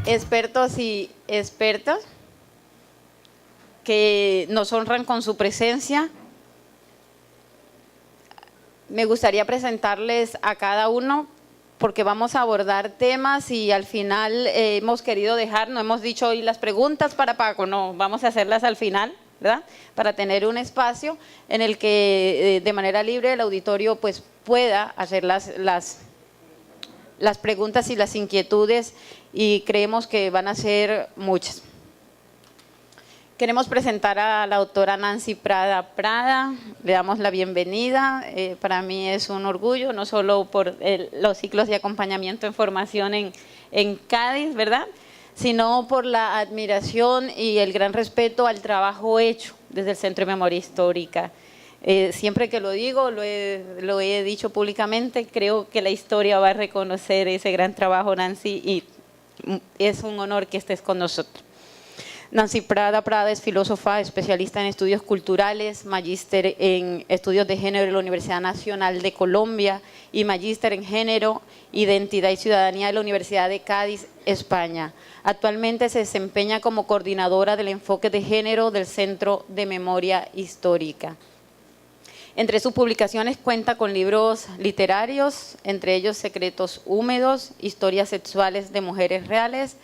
Expertos y expertas que nos honran con su presencia. Me gustaría presentarles a cada uno porque vamos a abordar temas y al final hemos querido dejar, no hemos dicho hoy las preguntas para Paco, no, vamos a hacerlas al final, ¿verdad? Para tener un espacio en el que de manera libre el auditorio pues pueda hacer las preguntas y las inquietudes, y creemos que van a ser muchas. Queremos presentar a la doctora Nancy Prada Prada, le damos la bienvenida. Para mí es un orgullo, no solo por los ciclos de acompañamiento en formación en Cádiz, ¿verdad?, sino por la admiración y el gran respeto al trabajo hecho desde el Centro de Memoria Histórica. Siempre que lo digo, lo he dicho públicamente, creo que la historia va a reconocer ese gran trabajo, Nancy, y es un honor que estés con nosotros. Nancy Prada Prada es filósofa, especialista en estudios culturales, magíster en estudios de género en la Universidad Nacional de Colombia y magíster en género, identidad y ciudadanía de la Universidad de Cádiz, España. Actualmente se desempeña como coordinadora del enfoque de género del Centro de Memoria Histórica. Entre sus publicaciones cuenta con libros literarios, entre ellos Secretos Húmedos, Historias Sexuales de Mujeres Reales,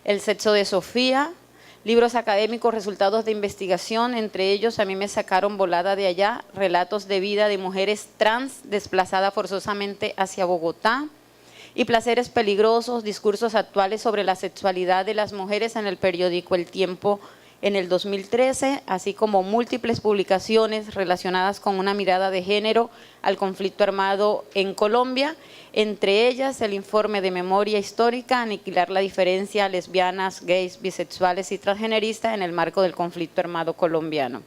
El Sexo de Sofía, libros académicos, resultados de investigación, entre ellos A mí me sacaron volada de allá, relatos de vida de mujeres trans desplazadas forzosamente hacia Bogotá, y Placeres peligrosos, discursos actuales sobre la sexualidad de las mujeres en el periódico El Tiempo en el 2013, así como múltiples publicaciones relacionadas con una mirada de género al conflicto armado en Colombia, entre ellas el informe de memoria histórica Aniquilar la diferencia, lesbianas, gays, bisexuales y transgeneristas en el marco del conflicto armado colombiano.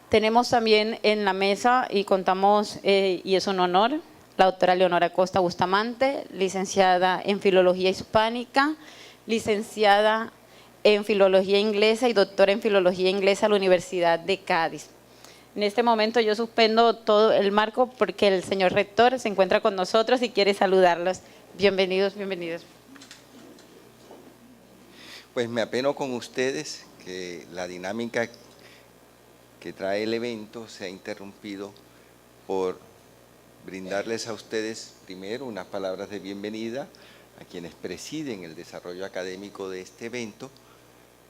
Tenemos también en la mesa, y contamos, y es un honor, la doctora Leonora Costa Bustamante, licenciada en Filología Hispánica, licenciada en Filología Inglesa y doctora en Filología Inglesa a la Universidad de Cádiz. En este momento yo suspendo todo el marco porque el señor rector se encuentra con nosotros y quiere saludarlos. Bienvenidos, bienvenidos. Pues me apeno con ustedes que la dinámica que trae el evento se ha interrumpido por brindarles a ustedes primero unas palabras de bienvenida a quienes presiden el desarrollo académico de este evento,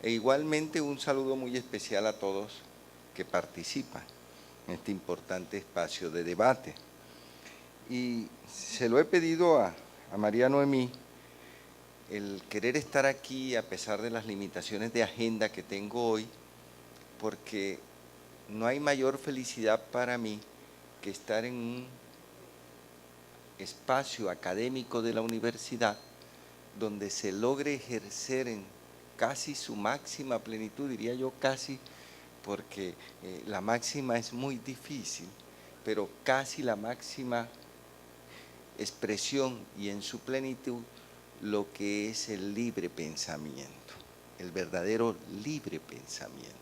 e igualmente un saludo muy especial a todos que participan en este importante espacio de debate. Y se lo he pedido a María Noemí, el querer estar aquí a pesar de las limitaciones de agenda que tengo hoy, porque no hay mayor felicidad para mí que estar en un espacio académico de la universidad donde se logre ejercer en casi su máxima plenitud, diría yo casi, porque la máxima es muy difícil, pero casi la máxima expresión y en su plenitud lo que es el libre pensamiento, el verdadero libre pensamiento.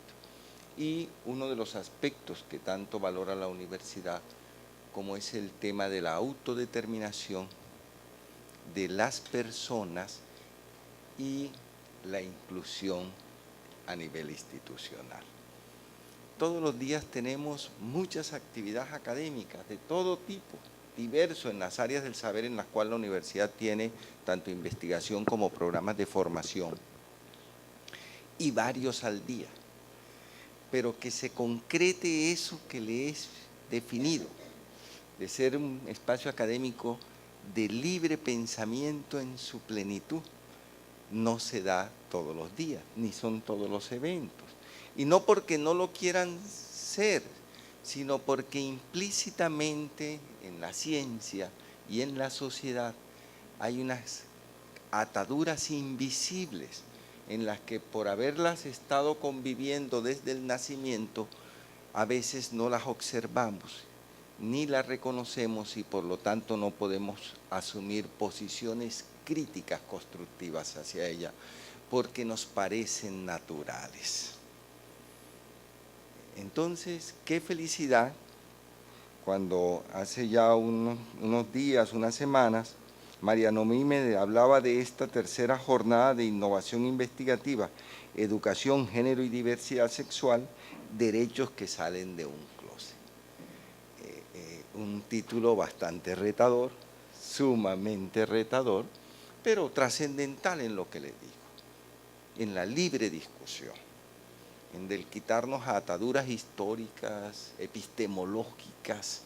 Y uno de los aspectos que tanto valora la universidad, como es el tema de la autodeterminación de las personas y la inclusión a nivel institucional. Todos los días tenemos muchas actividades académicas de todo tipo, diverso en las áreas del saber en las cuales la universidad tiene tanto investigación como programas de formación, y varios al día, pero que se concrete eso que le es definido, de ser un espacio académico de libre pensamiento en su plenitud, no se da todos los días, ni son todos los eventos. Y no porque no lo quieran ser, sino porque implícitamente en la ciencia y en la sociedad hay unas ataduras invisibles en las que por haberlas estado conviviendo desde el nacimiento, a veces no las observamos ni las reconocemos y por lo tanto no podemos asumir posiciones críticas constructivas hacia ella porque nos parecen naturales. Entonces, qué felicidad cuando hace ya unos días, unas semanas, María Noemí me hablaba de esta tercera jornada de innovación investigativa, educación, género y diversidad sexual, derechos que salen de un closet. Un título bastante retador, sumamente retador, pero trascendental en lo que le digo, en la libre discusión, en el quitarnos ataduras históricas, epistemológicas,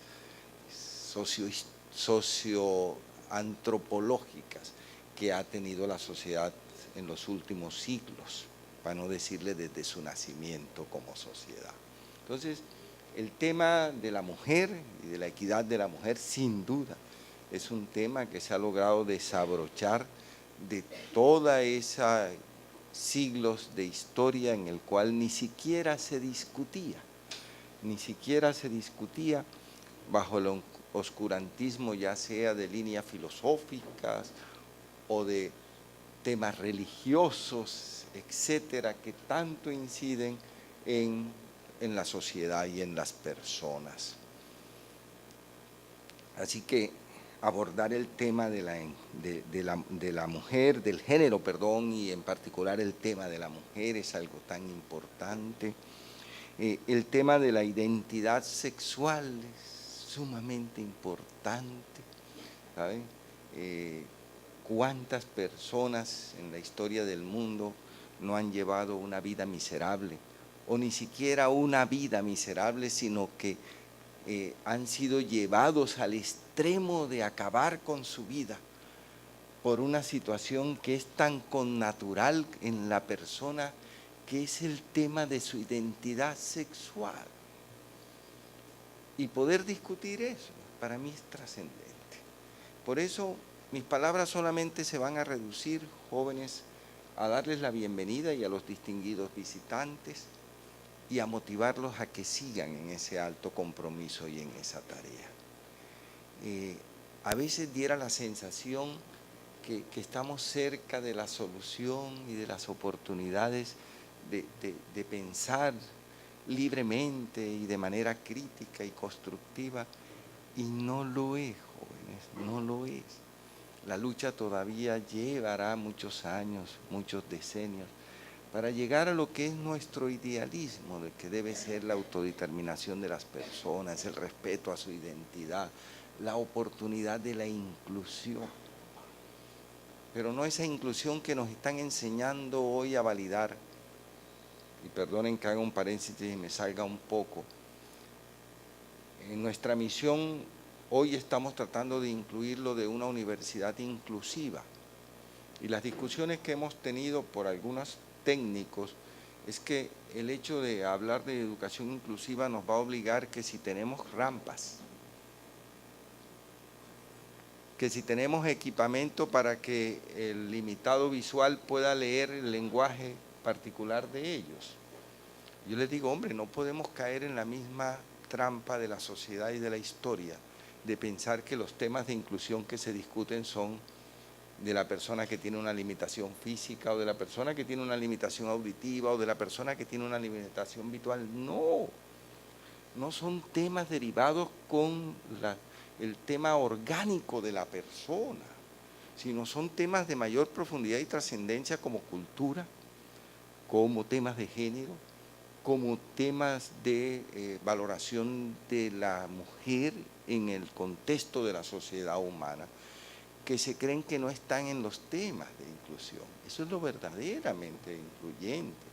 socioantropológicas que ha tenido la sociedad en los últimos siglos, para no decirle desde su nacimiento como sociedad. Entonces, el tema de la mujer y de la equidad de la mujer, sin duda, es un tema que se ha logrado desabrochar de toda esa siglos de historia en el cual ni siquiera se discutía bajo el oscurantismo, ya sea de líneas filosóficas o de temas religiosos, etcétera, que tanto inciden en la sociedad y en las personas. Así que abordar el tema de la mujer, del género, perdón, y en particular el tema de la mujer es algo tan importante. El tema de la identidad sexual es sumamente importante, ¿saben? ¿Cuántas personas en la historia del mundo no han llevado una vida miserable? O ni siquiera una vida miserable, sino que han sido llevados al extremo de acabar con su vida por una situación que es tan connatural en la persona, que es el tema de su identidad sexual. Y poder discutir eso, para mí es trascendente. Por eso mis palabras solamente se van a reducir, jóvenes, a darles la bienvenida y a los distinguidos visitantes y a motivarlos a que sigan en ese alto compromiso y en esa tarea. A veces diera la sensación que estamos cerca de la solución y de las oportunidades de pensar libremente y de manera crítica y constructiva, y no lo es, jóvenes, no lo es. La lucha todavía llevará muchos años, muchos decenios, para llegar a lo que es nuestro idealismo, de que debe ser la autodeterminación de las personas, el respeto a su identidad, la oportunidad de la inclusión. Pero no esa inclusión que nos están enseñando hoy a validar. Y perdonen que haga un paréntesis y me salga un poco. En nuestra misión hoy estamos tratando de incluirlo de una universidad inclusiva. Y las discusiones que hemos tenido por algunos técnicos es que el hecho de hablar de educación inclusiva nos va a obligar que si tenemos rampas, que si tenemos equipamiento para que el limitado visual pueda leer el lenguaje particular de ellos. Yo les digo, hombre, no podemos caer en la misma trampa de la sociedad y de la historia, de pensar que los temas de inclusión que se discuten son de la persona que tiene una limitación física o de la persona que tiene una limitación auditiva o de la persona que tiene una limitación visual. No, no son temas derivados con el tema orgánico de la persona, sino son temas de mayor profundidad y trascendencia como cultura, como temas de género, como temas de valoración de la mujer en el contexto de la sociedad humana, que se creen que no están en los temas de inclusión. Eso es lo verdaderamente incluyente.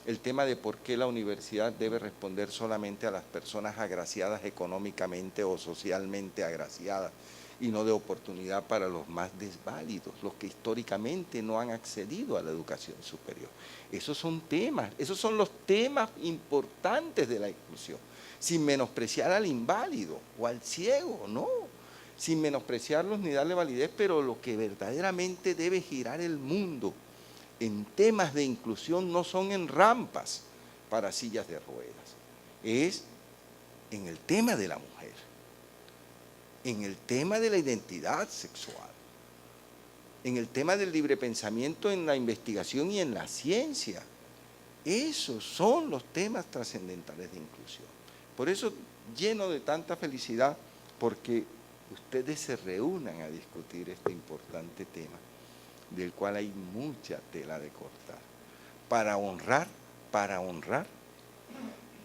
El tema de por qué la universidad debe responder solamente a las personas agraciadas económicamente o socialmente agraciadas y no de oportunidad para los más desválidos, los que históricamente no han accedido a la educación superior. Esos son temas, esos son los temas importantes de la inclusión. sin menospreciar al inválido o al ciego, no, sin menospreciarlos ni darle validez, pero lo que verdaderamente debe girar el mundo en temas de inclusión no son en rampas para sillas de ruedas, es en el tema de la mujer, en el tema de la identidad sexual, en el tema del libre pensamiento en la investigación y en la ciencia. Esos son los temas trascendentales de inclusión. Por eso, lleno de tanta felicidad, porque ustedes se reúnan a discutir este importante tema, del cual hay mucha tela de cortar, para honrar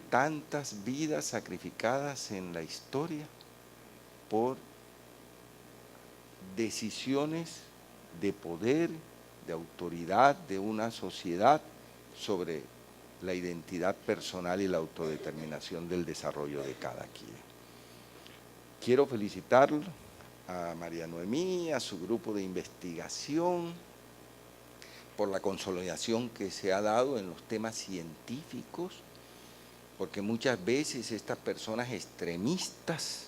tantas vidas sacrificadas en la historia por decisiones de poder, de autoridad de una sociedad sobre la identidad personal y la autodeterminación del desarrollo de cada quien. Quiero felicitarlo a María Noemí, a su grupo de investigación, por la consolidación que se ha dado en los temas científicos, porque muchas veces estas personas extremistas,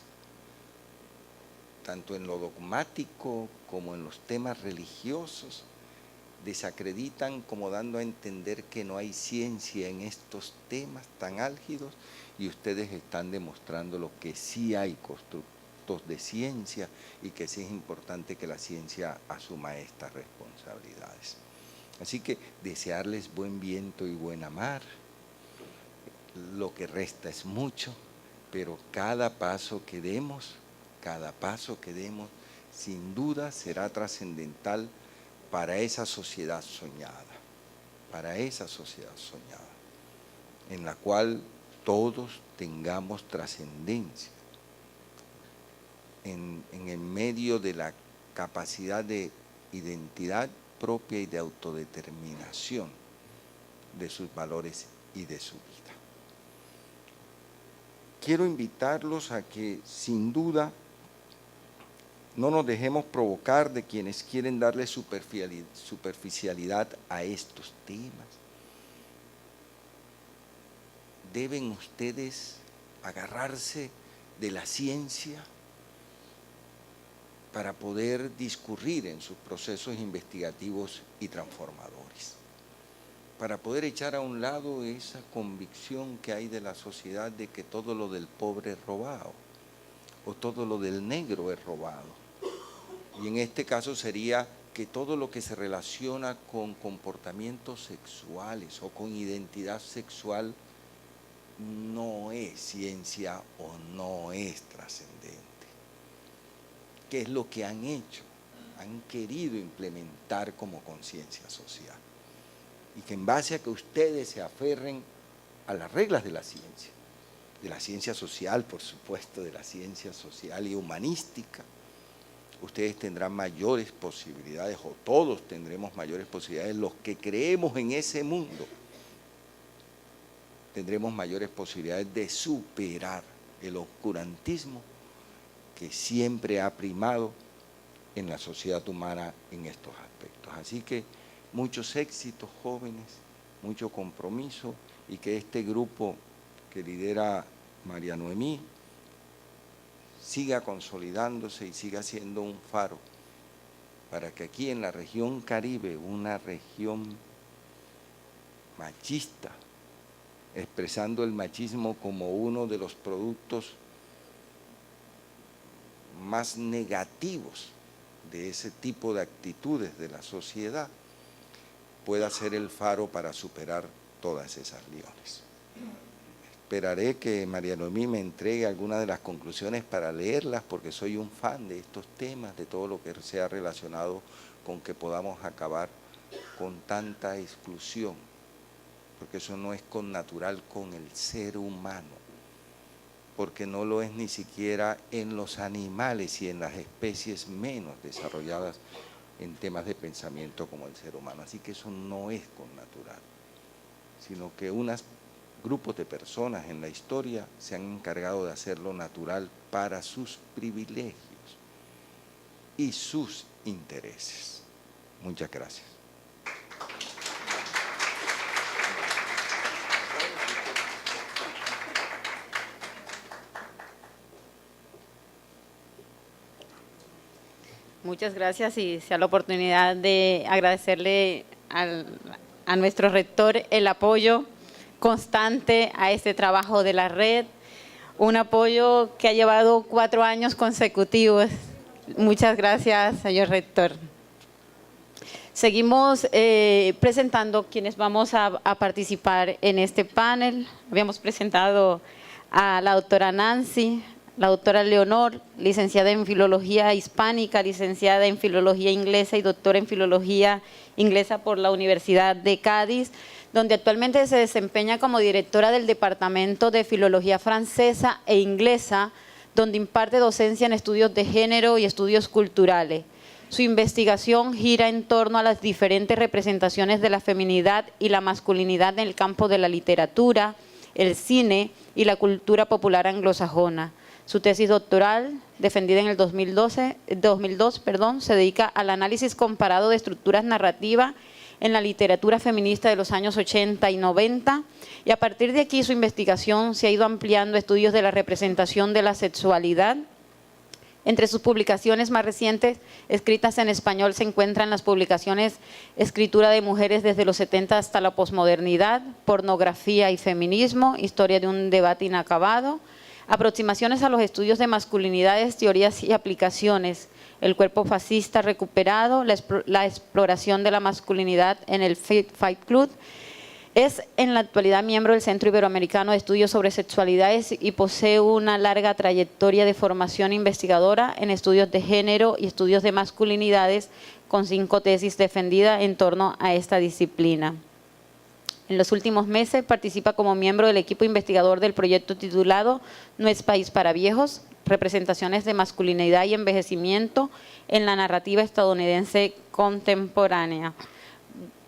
tanto en lo dogmático como en los temas religiosos, desacreditan como dando a entender que no hay ciencia en estos temas tan álgidos, y ustedes están demostrando lo que sí hay constructos de ciencia y que sí es importante que la ciencia asuma estas responsabilidades. Así que desearles buen viento y buena mar. Lo que resta es mucho, pero cada paso que demos, sin duda será trascendental para esa sociedad soñada, en la cual todos tengamos trascendencia, en el medio de la capacidad de identidad propia y de autodeterminación de sus valores y de su vida. Quiero invitarlos a que, sin duda, no nos dejemos provocar de quienes quieren darle superficialidad a estos temas. Deben ustedes agarrarse de la ciencia para poder discurrir en sus procesos investigativos y transformadores, para poder echar a un lado esa convicción que hay de la sociedad de que todo lo del pobre es robado o todo lo del negro es robado. Y en este caso sería que todo lo que se relaciona con comportamientos sexuales o con identidad sexual no es ciencia o no es trascendente. ¿Qué es lo que han hecho? Han querido implementar como conciencia social. Y que en base a que ustedes se aferren a las reglas de la ciencia social, por supuesto, de la ciencia social y humanística, ustedes tendrán mayores posibilidades, o todos tendremos mayores posibilidades, los que creemos en ese mundo, tendremos mayores posibilidades de superar el oscurantismo que siempre ha primado en la sociedad humana en estos aspectos. Así que muchos éxitos, jóvenes, mucho compromiso, y que este grupo que lidera María Noemí siga consolidándose y siga siendo un faro para que aquí en la región Caribe, una región machista, expresando el machismo como uno de los productos más negativos de ese tipo de actitudes de la sociedad, pueda ser el faro para superar todas esas liones. Esperaré que María Noemí me entregue algunas de las conclusiones para leerlas, porque soy un fan de estos temas, de todo lo que sea relacionado con que podamos acabar con tanta exclusión, porque eso no es connatural con el ser humano, porque no lo es ni siquiera en los animales y en las especies menos desarrolladas en temas de pensamiento como el ser humano. Así que eso no es connatural, sino que unos grupos de personas en la historia se han encargado de hacerlo natural para sus privilegios y sus intereses. Muchas gracias. Muchas gracias y sea la oportunidad de agradecerle a nuestro rector el apoyo constante a este trabajo de la red, un apoyo que ha llevado 4 años consecutivos. Muchas gracias, señor rector. Seguimos presentando quienes vamos a participar en este panel. Habíamos presentado a la doctora Nancy, la doctora Leonor, licenciada en Filología Hispánica, licenciada en Filología Inglesa y doctora en Filología Inglesa por la Universidad de Cádiz, donde actualmente se desempeña como directora del Departamento de Filología Francesa e Inglesa, donde imparte docencia en estudios de género y estudios culturales. Su investigación gira en torno a las diferentes representaciones de la feminidad y la masculinidad en el campo de la literatura, el cine y la cultura popular anglosajona. Su tesis doctoral, defendida en el 2002, se dedica al análisis comparado de estructuras narrativas en la literatura feminista de los años 80 y 90, y a partir de aquí su investigación se ha ido ampliando a estudios de la representación de la sexualidad. Entre sus publicaciones más recientes, escritas en español, se encuentran las publicaciones Escritura de mujeres desde los 70 hasta la posmodernidad, Pornografía y feminismo, Historia de un debate inacabado, Aproximaciones a los estudios de masculinidades, teorías y aplicaciones, El cuerpo fascista recuperado, la exploración de la masculinidad en el Fight Club. Es en la actualidad miembro del Centro Iberoamericano de Estudios sobre Sexualidades y posee una larga trayectoria de formación investigadora en estudios de género y estudios de masculinidades, con 5 tesis defendidas en torno a esta disciplina. En los últimos meses participa como miembro del equipo investigador del proyecto titulado No es país para viejos, representaciones de masculinidad y envejecimiento en la narrativa estadounidense contemporánea.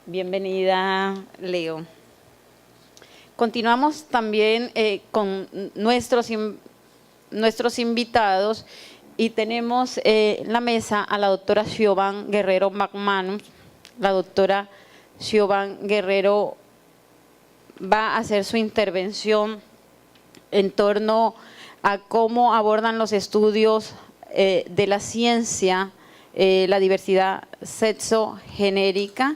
Bienvenida, Leo. Continuamos también con nuestros invitados y tenemos en la mesa a la doctora Siobhan Guerrero McManus. La doctora Siobhan Guerrero va a hacer su intervención en torno a cómo abordan los estudios de la ciencia, la diversidad sexogenérica.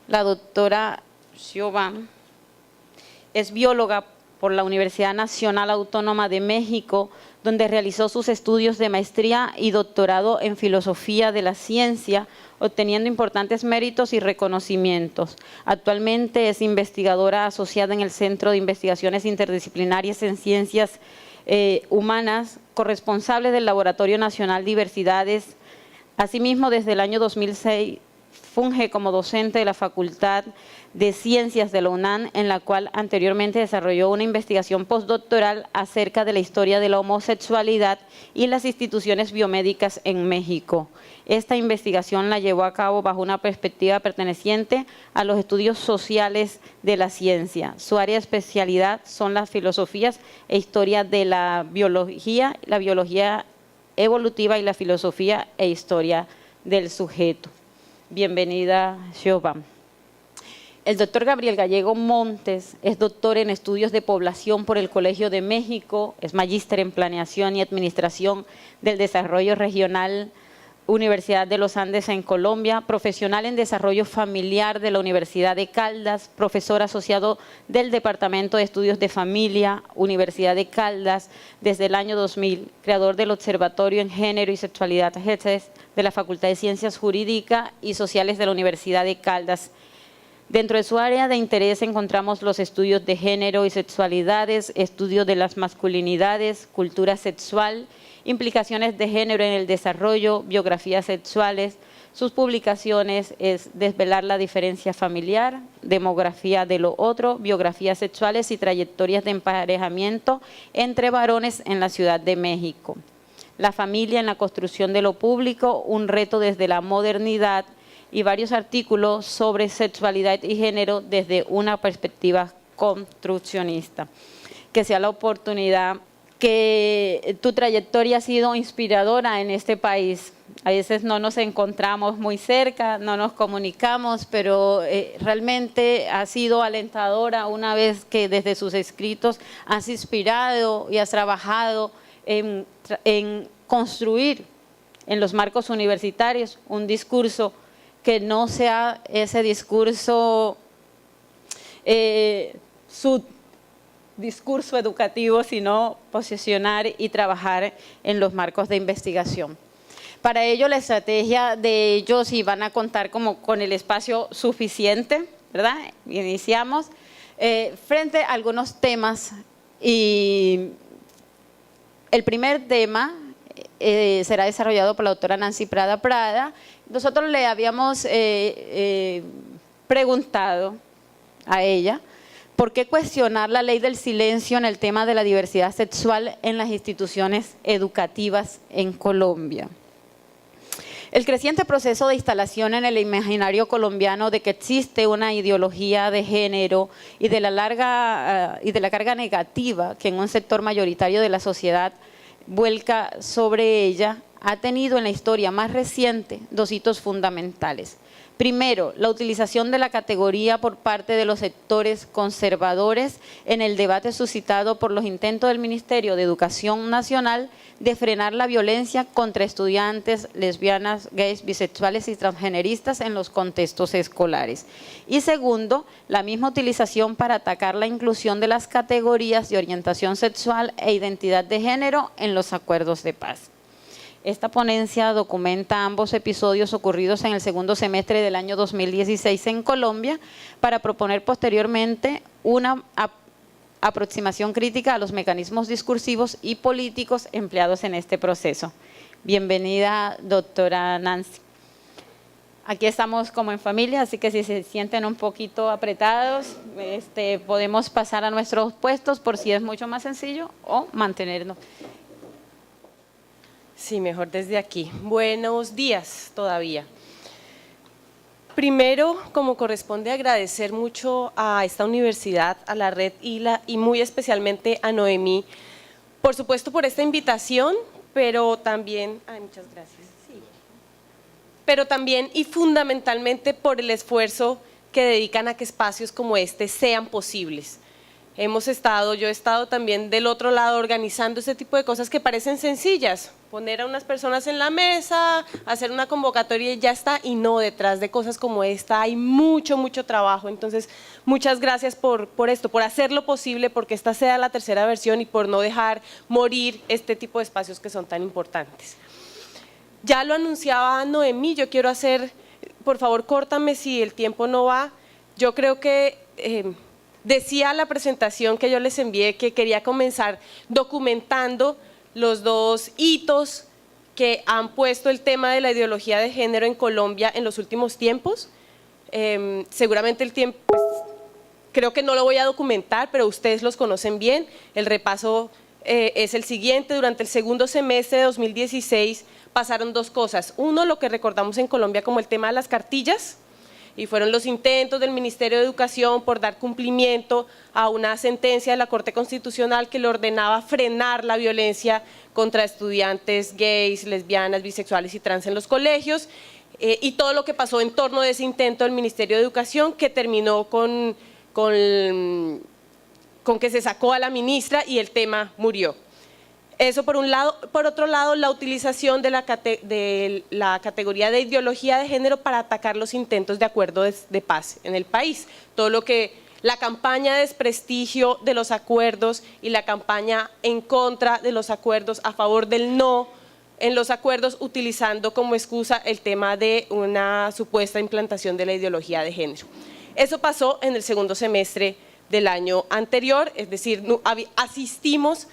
La doctora Siobhan es bióloga por la Universidad Nacional Autónoma de México, donde realizó sus estudios de maestría y doctorado en filosofía de la ciencia, obteniendo importantes méritos y reconocimientos. Actualmente es investigadora asociada en el Centro de Investigaciones Interdisciplinarias en Ciencias Humanas, corresponsable del Laboratorio Nacional Diversidades. Asimismo, desde el año 2006, funge como docente de la Facultad de Ciencias de la UNAM, en la cual anteriormente desarrolló una investigación postdoctoral acerca de la historia de la homosexualidad y las instituciones biomédicas en México. Esta investigación la llevó a cabo bajo una perspectiva perteneciente a los estudios sociales de la ciencia. Su área de especialidad son las filosofías e historia de la biología evolutiva y la filosofía e historia del sujeto. Bienvenida, Siobhan. El doctor Gabriel Gallego Montes es doctor en estudios de población por el Colegio de México, es magíster en planeación y administración del desarrollo regional Universidad de los Andes en Colombia, profesional en desarrollo familiar de la Universidad de Caldas, profesor asociado del Departamento de Estudios de Familia, Universidad de Caldas, desde el año 2000, creador del Observatorio en Género y Sexualidad GESES de la Facultad de Ciencias Jurídicas y Sociales de la Universidad de Caldas. Dentro de su área de interés encontramos los estudios de género y sexualidades, estudios de las masculinidades, cultura sexual, implicaciones de género en el desarrollo, biografías sexuales. Sus publicaciones es Desvelar la diferencia familiar, Demografía de lo otro, biografías sexuales y trayectorias de emparejamiento entre varones en la Ciudad de México. La familia en la construcción de lo público, un reto desde la modernidad, y varios artículos sobre sexualidad y género desde una perspectiva construccionista. Que sea la oportunidad, que tu trayectoria ha sido inspiradora en este país. A veces no nos encontramos muy cerca, no nos comunicamos, pero realmente ha sido alentadora una vez que desde sus escritos has inspirado y has trabajado en construir en los marcos universitarios, un discurso que no sea ese discurso, su discurso educativo, sino posicionar y trabajar en los marcos de investigación. Para ello, la estrategia de ellos, y van a contar como con el espacio suficiente, ¿verdad? Iniciamos frente a algunos temas, y el primer tema será desarrollado por la doctora Nancy Prada Prada. Nosotros le habíamos preguntado a ella por qué cuestionar la ley del silencio en el tema de la diversidad sexual en las instituciones educativas en Colombia. El creciente proceso de instalación en el imaginario colombiano de que existe una ideología de género y de la carga negativa que en un sector mayoritario de la sociedad vuelca sobre ella, ha tenido en la historia más reciente dos hitos fundamentales. Primero, la utilización de la categoría por parte de los sectores conservadores en el debate suscitado por los intentos del Ministerio de Educación Nacional de frenar la violencia contra estudiantes, lesbianas, gays, bisexuales y transgeneristas en los contextos escolares. Y segundo, la misma utilización para atacar la inclusión de las categorías de orientación sexual e identidad de género en los acuerdos de paz. Esta ponencia documenta ambos episodios ocurridos en el segundo semestre del año 2016 en Colombia para proponer posteriormente una aproximación crítica a los mecanismos discursivos y políticos empleados en este proceso. Bienvenida, doctora Nancy. Aquí estamos como en familia, así que si se sienten un poquito apretados, podemos pasar a nuestros puestos por si es mucho más sencillo o mantenernos. Sí, mejor desde aquí. Buenos días todavía. Primero, como corresponde, agradecer mucho a esta universidad, a la red ILA y muy especialmente a Noemí, por supuesto por esta invitación, pero también, muchas gracias. Sí. Pero también y fundamentalmente por el esfuerzo que dedican a que espacios como este sean posibles. Yo he estado también del otro lado organizando este tipo de cosas que parecen sencillas, poner a unas personas en la mesa, hacer una convocatoria y ya está, y no, detrás de cosas como esta hay mucho, mucho trabajo. Entonces, muchas gracias por esto, por hacerlo posible, porque esta sea la tercera versión y por no dejar morir este tipo de espacios que son tan importantes. Ya lo anunciaba Noemí, yo quiero hacer, por favor, córtame si el tiempo no va, yo creo que… decía la presentación que yo les envié que quería comenzar documentando los dos hitos que han puesto el tema de la ideología de género en Colombia en los últimos tiempos. Seguramente el tiempo, pues, creo que no lo voy a documentar, pero ustedes los conocen bien. El repaso es el siguiente: durante el segundo semestre de 2016 pasaron dos cosas. Uno, lo que recordamos en Colombia como el tema de las cartillas, y fueron los intentos del Ministerio de Educación por dar cumplimiento a una sentencia de la Corte Constitucional que le ordenaba frenar la violencia contra estudiantes gays, lesbianas, bisexuales y trans en los colegios, y todo lo que pasó en torno de ese intento del Ministerio de Educación, que terminó con que se sacó a la ministra y el tema murió. Eso por un lado. Por otro lado, la utilización de la categoría de ideología de género para atacar los intentos de acuerdo de paz en el país. Todo lo que la campaña de desprestigio de los acuerdos y la campaña en contra de los acuerdos, a favor del no en los acuerdos, utilizando como excusa el tema de una supuesta implantación de la ideología de género. Eso pasó en el segundo semestre del año anterior, es decir, asistimos,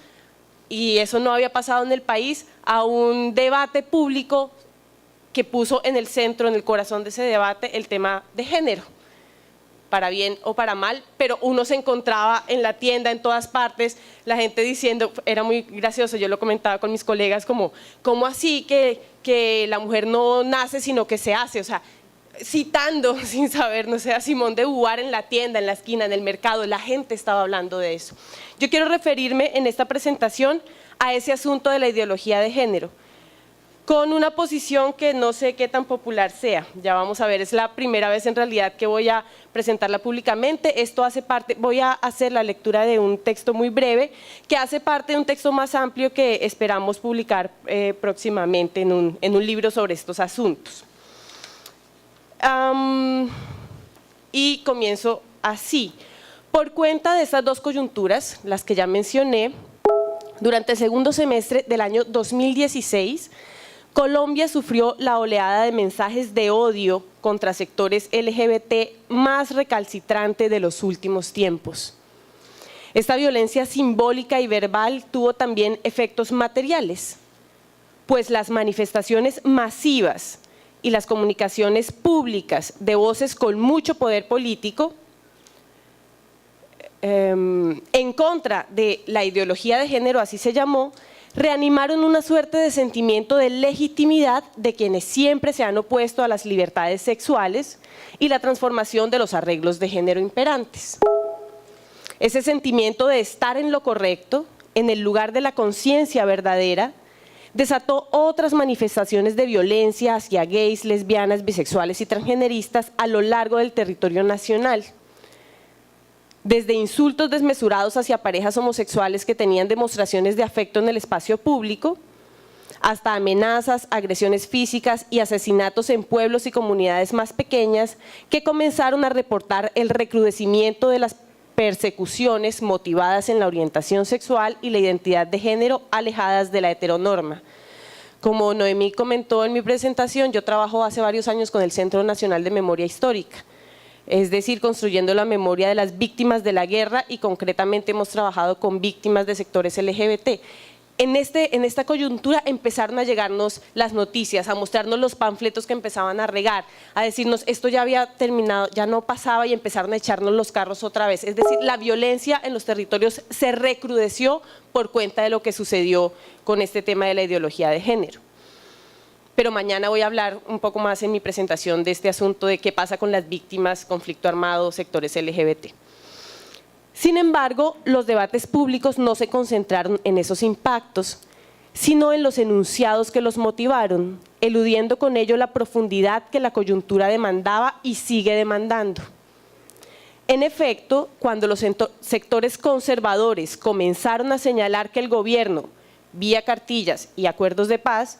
y eso no había pasado en el país, a un debate público que puso en el centro, en el corazón de ese debate, el tema de género, para bien o para mal, pero uno se encontraba en la tienda, en todas partes, la gente diciendo, era muy gracioso, yo lo comentaba con mis colegas, como ¿cómo así que la mujer no nace sino que se hace? O sea, citando sin saber, no sé, a Simón de Beauvoir en la tienda, en la esquina, en el mercado, la gente estaba hablando de eso. Yo quiero referirme en esta presentación a ese asunto de la ideología de género. con una posición que no sé qué tan popular sea. Ya vamos a ver, es la primera vez en realidad que voy a presentarla públicamente. Esto hace parte, voy a hacer la lectura de un texto muy breve que hace parte de un texto más amplio que esperamos publicar próximamente en un libro sobre estos asuntos. Y comienzo así. Por cuenta de estas dos coyunturas, las que ya mencioné, durante el segundo semestre del año 2016, Colombia sufrió la oleada de mensajes de odio contra sectores LGBT más recalcitrante de los últimos tiempos. Esta violencia simbólica y verbal tuvo también efectos materiales, pues las manifestaciones masivas y las comunicaciones públicas de voces con mucho poder político en contra de la ideología de género, así se llamó, reanimaron una suerte de sentimiento de legitimidad de quienes siempre se han opuesto a las libertades sexuales y la transformación de los arreglos de género imperantes. Ese sentimiento de estar en lo correcto, en el lugar de la conciencia verdadera, desató otras manifestaciones de violencia hacia gays, lesbianas, bisexuales y transgeneristas a lo largo del territorio nacional. Desde insultos desmesurados hacia parejas homosexuales que tenían demostraciones de afecto en el espacio público, hasta amenazas, agresiones físicas y asesinatos en pueblos y comunidades más pequeñas que comenzaron a reportar el recrudecimiento de las persecuciones motivadas en la orientación sexual y la identidad de género alejadas de la heteronorma. Como Noemí comentó en mi presentación, yo trabajo hace varios años con el Centro Nacional de Memoria Histórica, es decir, construyendo la memoria de las víctimas de la guerra y concretamente hemos trabajado con víctimas de sectores LGBT. En esta coyuntura empezaron a llegarnos las noticias, a mostrarnos los panfletos que empezaban a regar, a decirnos esto ya había terminado, ya no pasaba y empezaron a echarnos los carros otra vez. Es decir, la violencia en los territorios se recrudeció por cuenta de lo que sucedió con este tema de la ideología de género. Pero mañana voy a hablar un poco más en mi presentación de este asunto de qué pasa con las víctimas, conflicto armado, sectores LGBT. Sin embargo, los debates públicos no se concentraron en esos impactos, sino en los enunciados que los motivaron, eludiendo con ello la profundidad que la coyuntura demandaba y sigue demandando. En efecto, cuando los sectores conservadores comenzaron a señalar que el gobierno, vía cartillas y acuerdos de paz,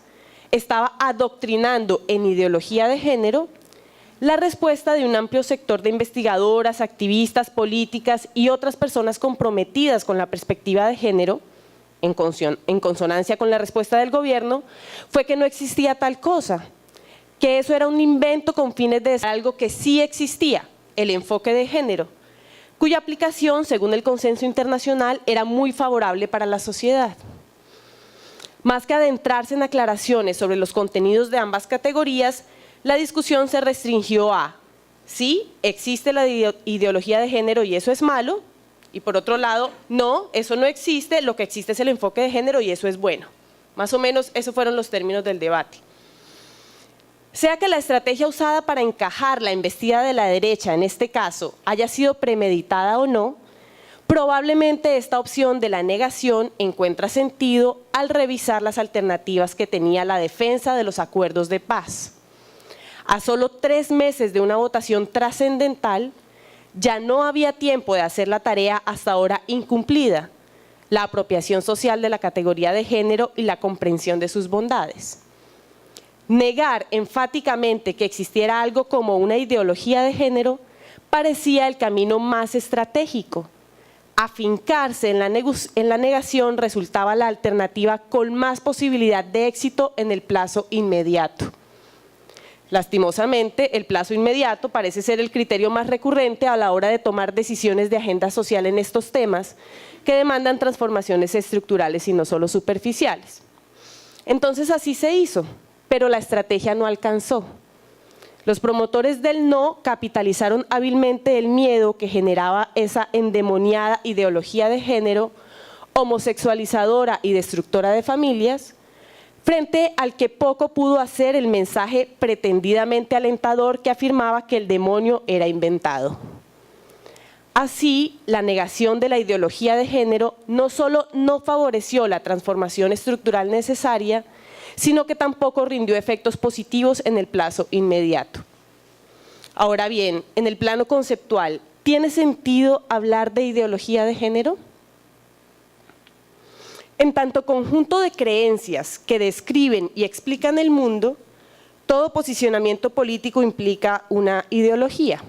estaba adoctrinando en ideología de género, la respuesta de un amplio sector de investigadoras, activistas, políticas y otras personas comprometidas con la perspectiva de género, en consonancia con la respuesta del gobierno, fue que no existía tal cosa, que eso era un invento con fines de algo que sí existía, el enfoque de género, cuya aplicación, según el consenso internacional, era muy favorable para la sociedad. Más que adentrarse en aclaraciones sobre los contenidos de ambas categorías, la discusión se restringió a, sí, existe la ideología de género y eso es malo, y por otro lado, no, eso no existe, lo que existe es el enfoque de género y eso es bueno. Más o menos esos fueron los términos del debate. Sea que la estrategia usada para encajar la embestida de la derecha, en este caso, haya sido premeditada o no, probablemente esta opción de la negación encuentra sentido al revisar las alternativas que tenía la defensa de los acuerdos de paz. A solo 3 meses de una votación trascendental, ya no había tiempo de hacer la tarea hasta ahora incumplida, la apropiación social de la categoría de género y la comprensión de sus bondades. Negar enfáticamente que existiera algo como una ideología de género parecía el camino más estratégico. Afincarse en la negación resultaba la alternativa con más posibilidad de éxito en el plazo inmediato. Lastimosamente, el plazo inmediato parece ser el criterio más recurrente a la hora de tomar decisiones de agenda social en estos temas que demandan transformaciones estructurales y no solo superficiales. Entonces así se hizo, pero la estrategia no alcanzó. Los promotores del no capitalizaron hábilmente el miedo que generaba esa endemoniada ideología de género, homosexualizadora y destructora de familias, frente al que poco pudo hacer el mensaje pretendidamente alentador que afirmaba que el demonio era inventado. Así, la negación de la ideología de género no solo no favoreció la transformación estructural necesaria, sino que tampoco rindió efectos positivos en el plazo inmediato. Ahora bien, en el plano conceptual, ¿tiene sentido hablar de ideología de género? En tanto conjunto de creencias que describen y explican el mundo, todo posicionamiento político implica una ideología.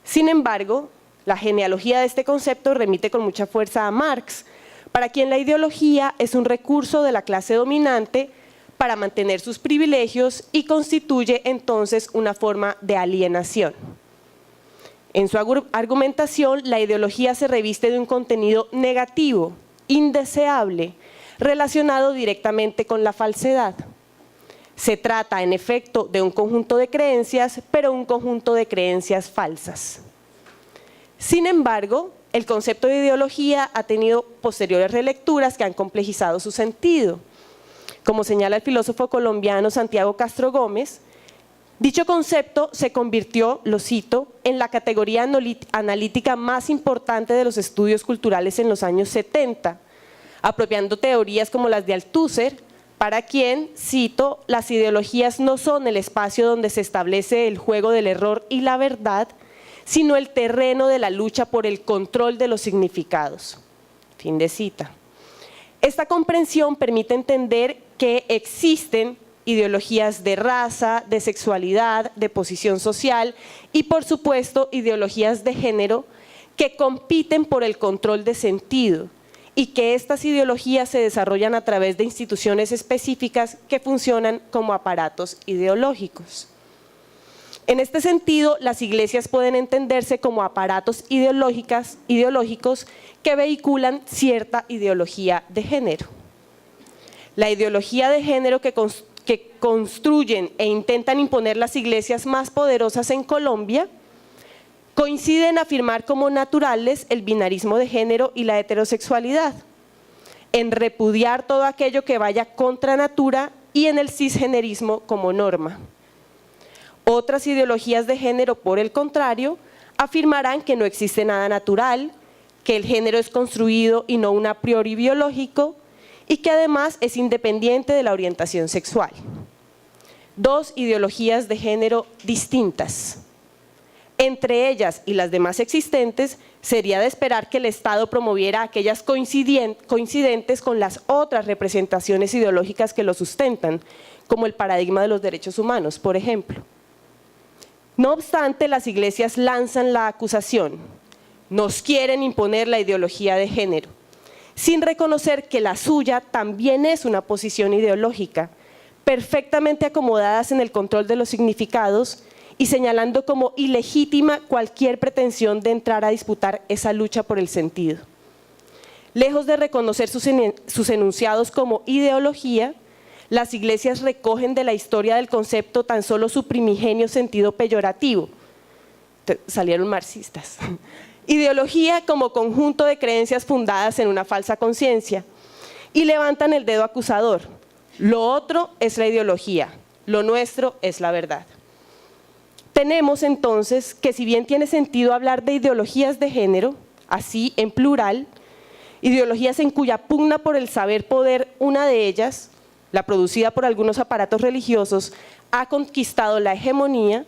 Sin embargo, la genealogía de este concepto remite con mucha fuerza a Marx, para quien la ideología es un recurso de la clase dominante para mantener sus privilegios y constituye entonces una forma de alienación. En su argumentación, la ideología se reviste de un contenido negativo, indeseable, relacionado directamente con la falsedad. Se trata, en efecto, de un conjunto de creencias, pero un conjunto de creencias falsas. Sin embargo, el concepto de ideología ha tenido posteriores relecturas que han complejizado su sentido. Como señala el filósofo colombiano Santiago Castro Gómez, dicho concepto se convirtió, lo cito, en la categoría analítica más importante de los estudios culturales en los años 70, apropiando teorías como las de Althusser, para quien, cito, las ideologías no son el espacio donde se establece el juego del error y la verdad, sino el terreno de la lucha por el control de los significados. Fin de cita. Esta comprensión permite entender que existen ideologías de raza, de sexualidad, de posición social y, por supuesto, ideologías de género que compiten por el control de sentido y que estas ideologías se desarrollan a través de instituciones específicas que funcionan como aparatos ideológicos. En este sentido, las iglesias pueden entenderse como aparatos ideológicos que vehiculan cierta ideología de género. La ideología de género que construyen e intentan imponer las iglesias más poderosas en Colombia coincide en afirmar como naturales el binarismo de género y la heterosexualidad, en repudiar todo aquello que vaya contra natura y en el cisgenerismo como norma. Otras ideologías de género, por el contrario, afirmarán que no existe nada natural, que el género es construido y no un a priori biológico, y que además es independiente de la orientación sexual. Dos ideologías de género distintas. Entre ellas y las demás existentes, sería de esperar que el Estado promoviera aquellas coincidentes con las otras representaciones ideológicas que lo sustentan, como el paradigma de los derechos humanos, por ejemplo. No obstante, las iglesias lanzan la acusación, nos quieren imponer la ideología de género, sin reconocer que la suya también es una posición ideológica, perfectamente acomodadas en el control de los significados y señalando como ilegítima cualquier pretensión de entrar a disputar esa lucha por el sentido. Lejos de reconocer sus enunciados como ideología, las iglesias recogen de la historia del concepto tan solo su primigenio sentido peyorativo. Salieron marxistas. Ideología como conjunto de creencias fundadas en una falsa conciencia y levantan el dedo acusador. Lo otro es la ideología, lo nuestro es la verdad. Tenemos entonces que, si bien tiene sentido hablar de ideologías de género, así en plural, ideologías en cuya pugna por el saber poder, una de ellas, la producida por algunos aparatos religiosos, ha conquistado la hegemonía,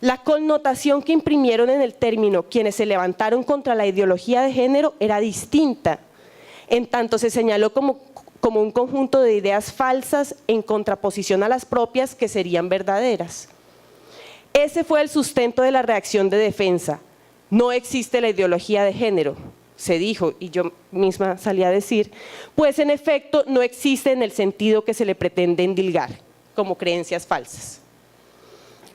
la connotación que imprimieron en el término quienes se levantaron contra la ideología de género era distinta, en tanto se señaló como un conjunto de ideas falsas en contraposición a las propias que serían verdaderas. Ese fue el sustento de la reacción de defensa. No existe la ideología de género, se dijo, y yo misma salí a decir, pues en efecto no existe en el sentido que se le pretende endilgar, como creencias falsas.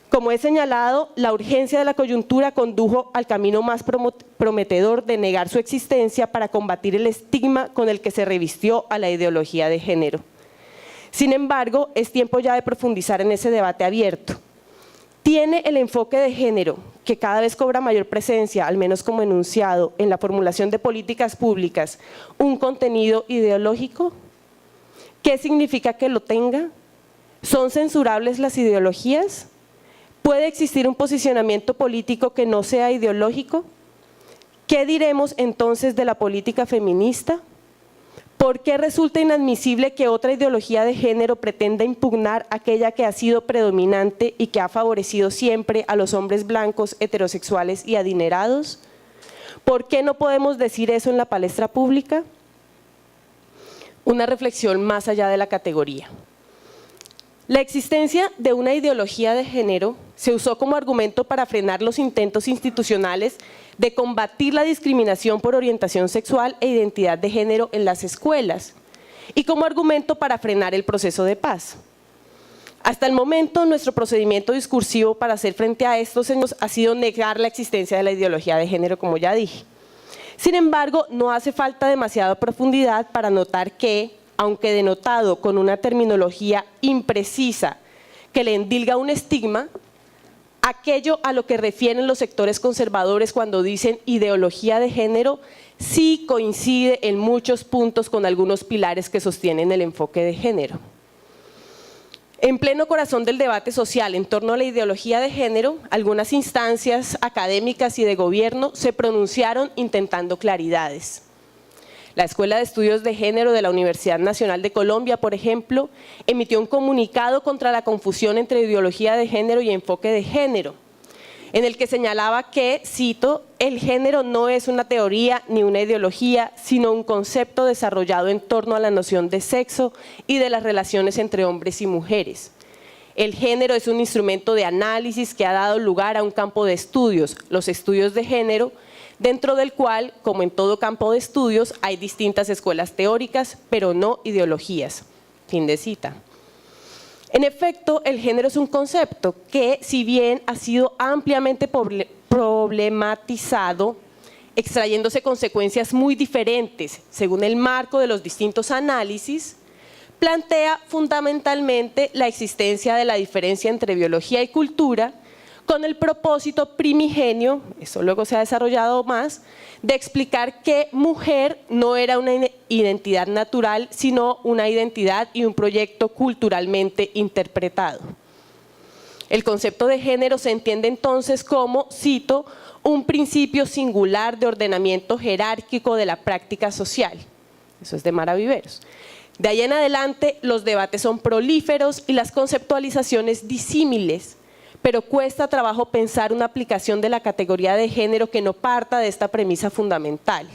Como he señalado, la urgencia de la coyuntura condujo al camino más prometedor de negar su existencia para combatir el estigma con el que se revistió a la ideología de género. Sin embargo, es tiempo ya de profundizar en ese debate abierto. ¿Tiene el enfoque de género, que cada vez cobra mayor presencia, al menos como enunciado, en la formulación de políticas públicas, un contenido ideológico? ¿Qué significa que lo tenga? ¿Son censurables las ideologías? ¿Puede existir un posicionamiento político que no sea ideológico? ¿Qué diremos entonces de la política feminista? ¿Por qué resulta inadmisible que otra ideología de género pretenda impugnar aquella que ha sido predominante y que ha favorecido siempre a los hombres blancos, heterosexuales y adinerados? ¿Por qué no podemos decir eso en la palestra pública? Una reflexión más allá de la categoría. La existencia de una ideología de género se usó como argumento para frenar los intentos institucionales de combatir la discriminación por orientación sexual e identidad de género en las escuelas y como argumento para frenar el proceso de paz. Hasta el momento, nuestro procedimiento discursivo para hacer frente a estos hechos ha sido negar la existencia de la ideología de género, como ya dije. Sin embargo, no hace falta demasiada profundidad para notar que, aunque denotado con una terminología imprecisa que le endilga un estigma, aquello a lo que refieren los sectores conservadores cuando dicen ideología de género sí coincide en muchos puntos con algunos pilares que sostienen el enfoque de género. En pleno corazón del debate social en torno a la ideología de género, algunas instancias académicas y de gobierno se pronunciaron intentando claridades. La Escuela de Estudios de Género de la Universidad Nacional de Colombia, por ejemplo, emitió un comunicado contra la confusión entre ideología de género y enfoque de género, en el que señalaba que, cito, el género no es una teoría ni una ideología, sino un concepto desarrollado en torno a la noción de sexo y de las relaciones entre hombres y mujeres. El género es un instrumento de análisis que ha dado lugar a un campo de estudios, los estudios de género, dentro del cual, como en todo campo de estudios, hay distintas escuelas teóricas, pero no ideologías. Fin de cita. En efecto, el género es un concepto que, si bien ha sido ampliamente problematizado, extrayéndose consecuencias muy diferentes según el marco de los distintos análisis, plantea fundamentalmente la existencia de la diferencia entre biología y cultura, con el propósito primigenio, eso luego se ha desarrollado más, de explicar que mujer no era una identidad natural, sino una identidad y un proyecto culturalmente interpretado. El concepto de género se entiende entonces como, cito, un principio singular de ordenamiento jerárquico de la práctica social. Eso es de Mara Viveros. De ahí en adelante, los debates son prolíferos y las conceptualizaciones disímiles, pero cuesta trabajo pensar una aplicación de la categoría de género que no parta de esta premisa fundamental.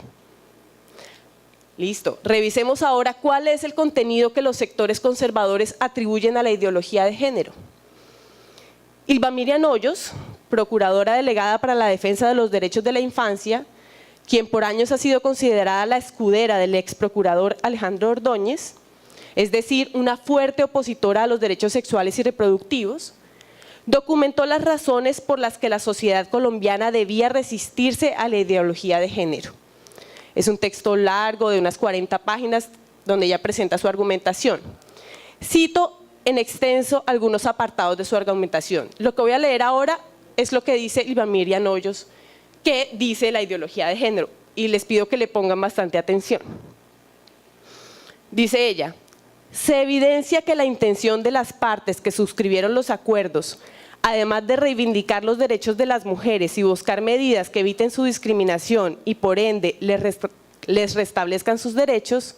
Listo, revisemos ahora cuál es el contenido que los sectores conservadores atribuyen a la ideología de género. Ylva Miriam Hoyos, procuradora delegada para la defensa de los derechos de la infancia, quien por años ha sido considerada la escudera del ex procurador Alejandro Ordóñez, es decir, una fuerte opositora a los derechos sexuales y reproductivos, documentó las razones por las que la sociedad colombiana debía resistirse a la ideología de género. Es un texto largo de unas 40 páginas donde ella presenta su argumentación. Cito en extenso algunos apartados de su argumentación. Lo que voy a leer ahora es lo que dice Ylva Miriam Hoyos, que dice la ideología de género, y les pido que le pongan bastante atención. Dice ella: se evidencia que la intención de las partes que suscribieron los acuerdos, además de reivindicar los derechos de las mujeres y buscar medidas que eviten su discriminación y por ende les restablezcan sus derechos,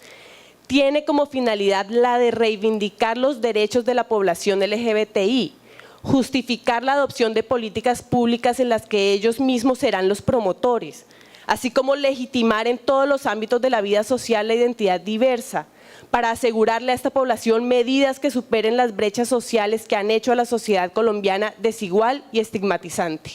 tiene como finalidad la de reivindicar los derechos de la población LGBTI, justificar la adopción de políticas públicas en las que ellos mismos serán los promotores, así como legitimar en todos los ámbitos de la vida social la identidad diversa, para asegurarle a esta población medidas que superen las brechas sociales que han hecho a la sociedad colombiana desigual y estigmatizante.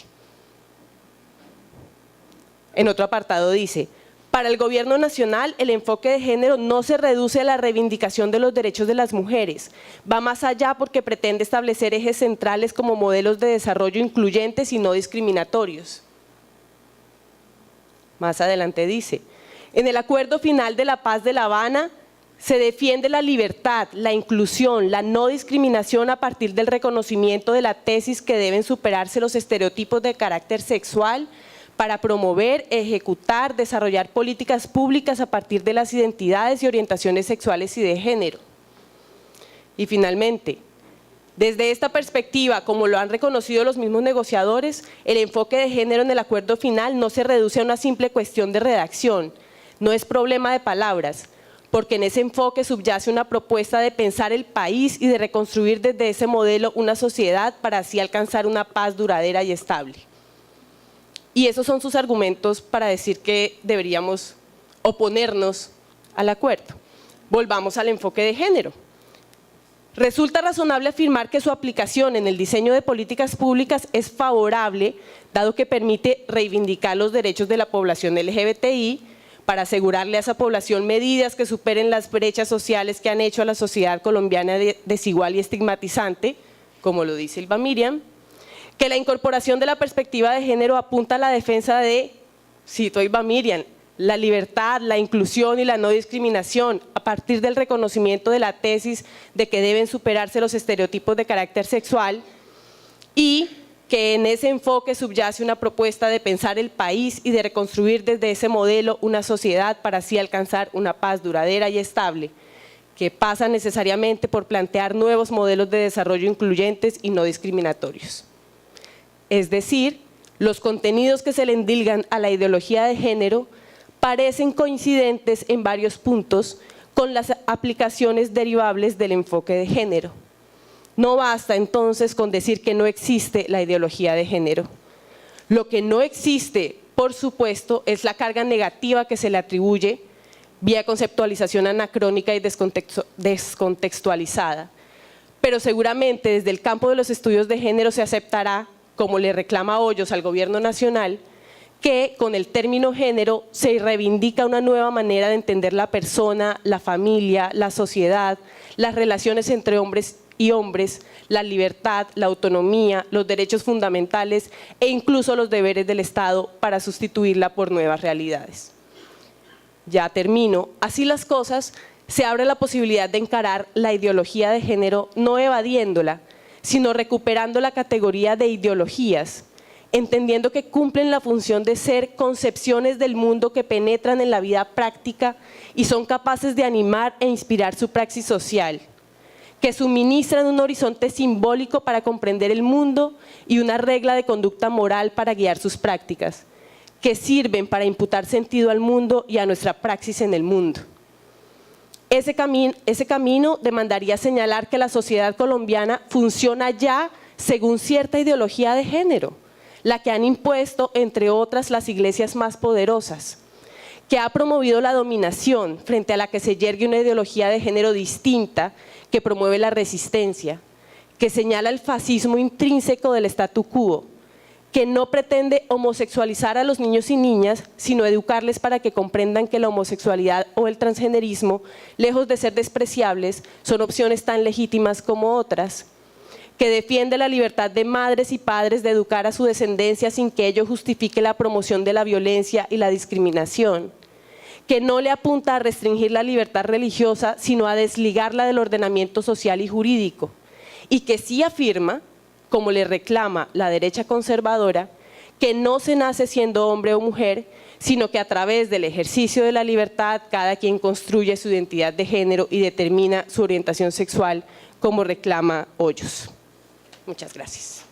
En otro apartado dice: para el gobierno nacional, el enfoque de género no se reduce a la reivindicación de los derechos de las mujeres, va más allá porque pretende establecer ejes centrales como modelos de desarrollo incluyentes y no discriminatorios. Más adelante dice: en el acuerdo final de la paz de La Habana, se defiende la libertad, la inclusión, la no discriminación a partir del reconocimiento de la tesis que deben superarse los estereotipos de carácter sexual para promover, ejecutar, desarrollar políticas públicas a partir de las identidades y orientaciones sexuales y de género. Y finalmente, desde esta perspectiva, como lo han reconocido los mismos negociadores, el enfoque de género en el acuerdo final no se reduce a una simple cuestión de redacción, no es problema de palabras. porque en ese enfoque subyace una propuesta de pensar el país y de reconstruir desde ese modelo una sociedad para así alcanzar una paz duradera y estable. Y esos son sus argumentos para decir que deberíamos oponernos al acuerdo. Volvamos al enfoque de género. Resulta razonable afirmar que su aplicación en el diseño de políticas públicas es favorable, dado que permite reivindicar los derechos de la población LGBTI para asegurarle a esa población medidas que superen las brechas sociales que han hecho a la sociedad colombiana desigual y estigmatizante, como lo dice Ilva Miriam, que la incorporación de la perspectiva de género apunta a la defensa de, cito a Ilva Miriam, la libertad, la inclusión y la no discriminación, a partir del reconocimiento de la tesis de que deben superarse los estereotipos de carácter sexual, y que en ese enfoque subyace una propuesta de pensar el país y de reconstruir desde ese modelo una sociedad para así alcanzar una paz duradera y estable, que pasa necesariamente por plantear nuevos modelos de desarrollo incluyentes y no discriminatorios. Es decir, los contenidos que se le endilgan a la ideología de género parecen coincidentes en varios puntos con las aplicaciones derivables del enfoque de género. No basta entonces con decir que no existe la ideología de género. Lo que no existe, por supuesto, es la carga negativa que se le atribuye vía conceptualización anacrónica y descontextualizada. Pero seguramente desde el campo de los estudios de género se aceptará, como le reclama Hoyos al gobierno nacional, que con el término género se reivindica una nueva manera de entender la persona, la familia, la sociedad, las relaciones entre hombres y hombres, la libertad, la autonomía, los derechos fundamentales e incluso los deberes del Estado para sustituirla por nuevas realidades. Ya termino. Así las cosas, se abre la posibilidad de encarar la ideología de género no evadiéndola, sino recuperando la categoría de ideologías, entendiendo que cumplen la función de ser concepciones del mundo que penetran en la vida práctica y son capaces de animar e inspirar su praxis social, que suministran un horizonte simbólico para comprender el mundo y una regla de conducta moral para guiar sus prácticas, que sirven para imputar sentido al mundo y a nuestra praxis en el mundo. Ese camino demandaría señalar que la sociedad colombiana funciona ya según cierta ideología de género, la que han impuesto, entre otras, las iglesias más poderosas, que ha promovido la dominación frente a la que se yergue una ideología de género distinta que promueve la resistencia, que señala el fascismo intrínseco del statu quo, que no pretende homosexualizar a los niños y niñas, sino educarles para que comprendan que la homosexualidad o el transgenerismo, lejos de ser despreciables, son opciones tan legítimas como otras, que defiende la libertad de madres y padres de educar a su descendencia sin que ello justifique la promoción de la violencia y la discriminación, que no le apunta a restringir la libertad religiosa, sino a desligarla del ordenamiento social y jurídico, y que sí afirma, como le reclama la derecha conservadora, que no se nace siendo hombre o mujer, sino que a través del ejercicio de la libertad cada quien construye su identidad de género y determina su orientación sexual, como reclama Hoyos. Muchas gracias.